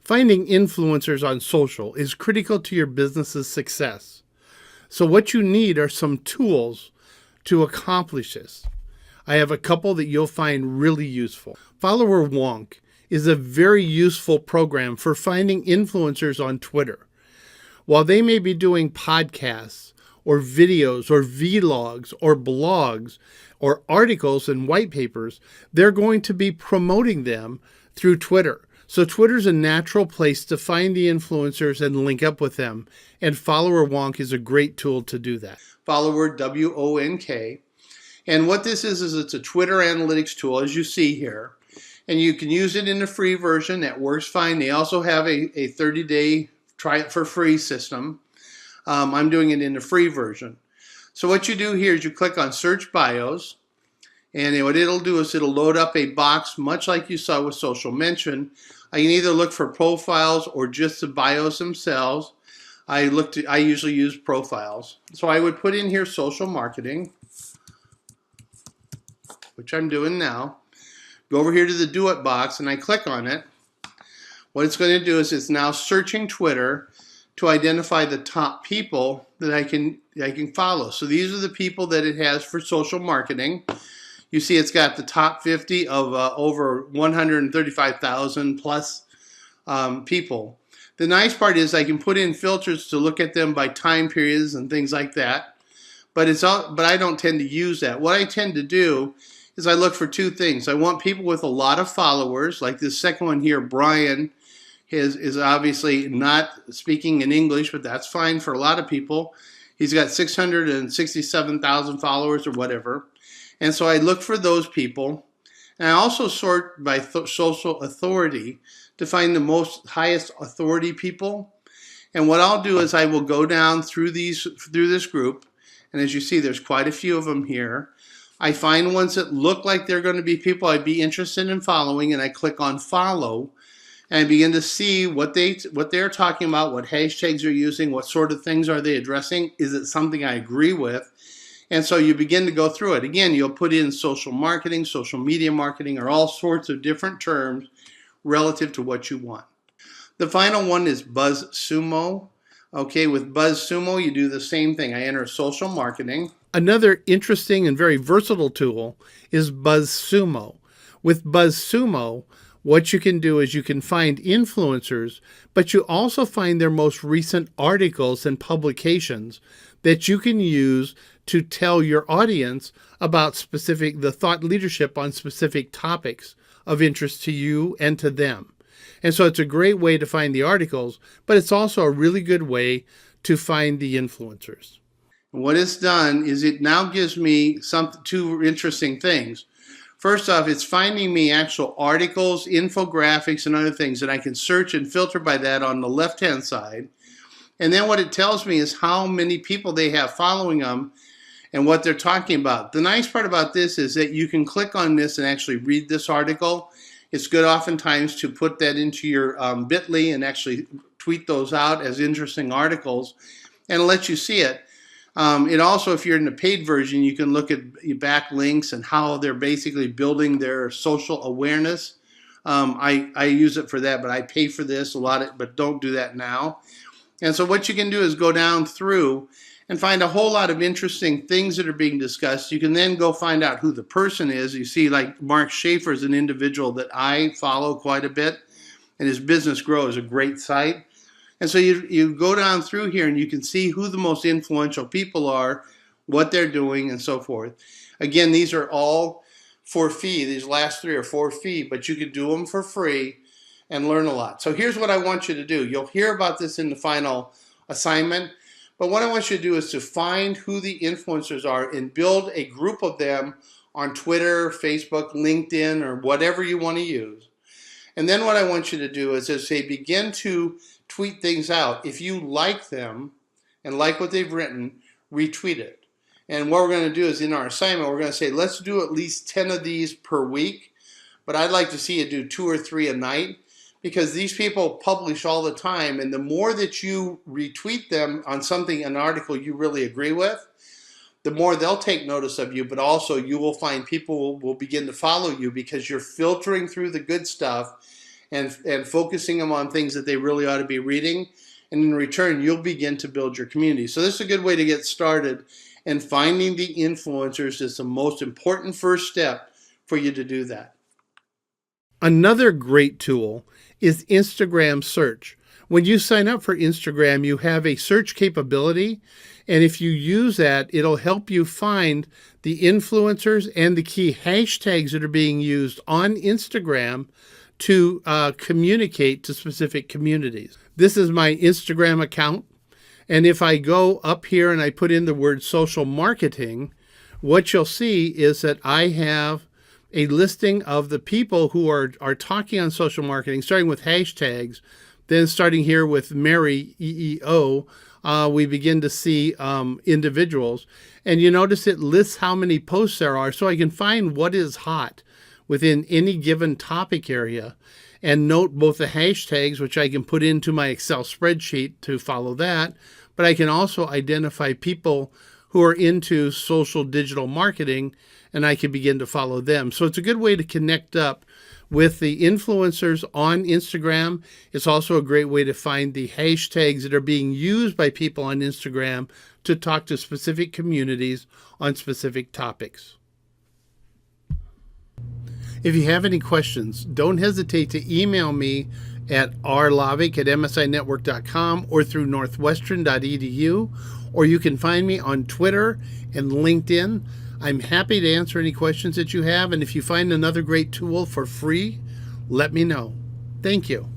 Finding influencers on social is critical to your business's success. So, what you need are some tools to accomplish this. I have a couple that you'll find really useful. Follower Wonk is a very useful program for finding influencers on Twitter. While they may be doing podcasts or videos or vlogs or blogs or articles and white papers, they're going to be promoting them through Twitter. So Twitter's a natural place to find the influencers and link up with them. And Follower Wonk is a great tool to do that. Follower, WONK. And what this is it's a Twitter analytics tool, as you see here. And you can use it in the free version. That works fine. They also have a 30-day try it for free system. I'm doing it in the free version. So what you do here is you click on Search Bios. And what it'll do is it'll load up a box much like you saw with Social Mention. I can either look for profiles or just the bios themselves. I usually use profiles. So I would put in here social marketing, which I'm doing now. Go over here to the Do It box and I click on it. What it's going to do is it's now searching Twitter to identify the top people that I can follow. So these are the people that it has for social marketing. You see it's got the top 50 of over 135,000 plus people. The nice part is I can put in filters to look at them by time periods and things like that. But I don't tend to use that. What I tend to do is I look for two things. I want people with a lot of followers, like this second one here, Brian, is obviously not speaking in English, but that's fine for a lot of people. He's got 667,000 followers or whatever. And so I look for those people. And I also sort by social authority to find the highest authority people. And what I'll do is I will go down through this group. And as you see, there's quite a few of them here. I find ones that look like they're going to be people I'd be interested in following, and I click on follow. And I begin to see what they're talking about, what hashtags they're using, what sort of things are they addressing. Is it something I agree with? And so you begin to go through it. Again, you'll put in social marketing, social media marketing, or all sorts of different terms relative to what you want. The final one is BuzzSumo. Okay, with BuzzSumo, you do the same thing. I enter social marketing. Another interesting and very versatile tool is BuzzSumo. With BuzzSumo, what you can do is you can find influencers, but you also find their most recent articles and publications that you can use to tell your audience about the thought leadership on specific topics of interest to you and to them. And so it's a great way to find the articles, but it's also a really good way to find the influencers. What it's done is it now gives me two interesting things. First off, it's finding me actual articles, infographics, and other things that I can search and filter by that on the left-hand side. And then what it tells me is how many people they have following them and what they're talking about. The nice part about this is that you can click on this and actually read this article. It's good oftentimes to put that into your Bitly and actually tweet those out as interesting articles and let you see it. It also, if you're in the paid version, you can look at backlinks and how they're basically building their social awareness. I use it for that, but I pay for this a lot, but don't do that now. And so what you can do is go down through and find a whole lot of interesting things that are being discussed. You can then go find out who the person is. You see, like Mark Schaefer is an individual that I follow quite a bit, and his Business Grow is a great site. And so you go down through here and you can see who the most influential people are, what they're doing, and so forth. Again, these are all for fee. These last three are for fee, but you could do them for free and learn a lot. So here's what I want you to do. You'll hear about this in the final assignment, but what I want you to do is to find who the influencers are and build a group of them on Twitter, Facebook, LinkedIn, or whatever you want to use. And then what I want you to do is say begin to tweet things out. If you like them and like what they've written, retweet it. And what we're going to do is in our assignment, we're going to say, let's do at least 10 of these per week. But I'd like to see you do 2 or 3 a night because these people publish all the time. And the more that you retweet them on an article you really agree with, the more they'll take notice of you. But also you will find people will begin to follow you because you're filtering through the good stuff and focusing them on things that they really ought to be reading. And in return, you'll begin to build your community. So this is a good way to get started. And finding the influencers is the most important first step for you to do that. Another great tool is Instagram search. When you sign up for Instagram, you have a search capability. And if you use that, it'll help you find the influencers and the key hashtags that are being used on Instagram to communicate to specific communities. This is my Instagram account. And if I go up here and I put in the word social marketing, what you'll see is that I have a listing of the people who are talking on social marketing, starting with hashtags. Then starting here with Mary EEO, we begin to see individuals. And you notice it lists how many posts there are, so I can find what is hot within any given topic area and note both the hashtags, which I can put into my Excel spreadsheet to follow that, but I can also identify people who are into social digital marketing, and I can begin to follow them. So it's a good way to connect up with the influencers on Instagram. It's also a great way to find the hashtags that are being used by people on Instagram to talk to specific communities on specific topics. If you have any questions, don't hesitate to email me at rlavik@msinetwork.com or through northwestern.edu, or you can find me on Twitter and LinkedIn. I'm happy to answer any questions that you have, and if you find another great tool for free, let me know. Thank you.